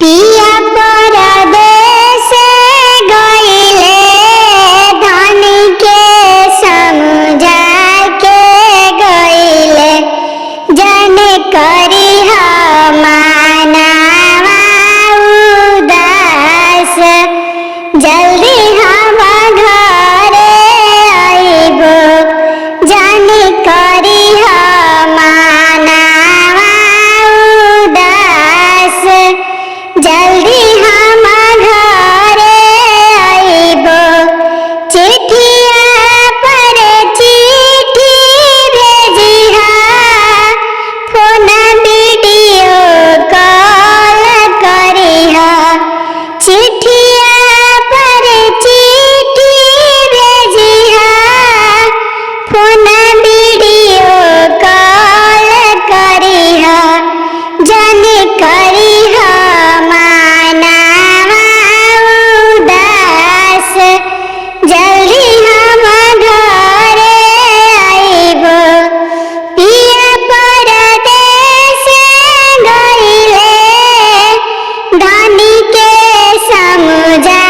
पिया परदेस गइले धनी के समझा के गइले जाने करी मानवा उदास जल्दी हम घरे आइबो जाने करी मानवा उदास जल्दी हम घरे आइबो चिट्ठिया पर चिट्ठी भेजिहा फोन वीडियो कॉल करिहा चिट्ठिया पर चिट्ठी भेजिहा फोन वीडियो कॉल करिहा जाने करिहा मानवा उदास जल्दी हम घरे आइबो पिया परदेस गइले धनी के समझा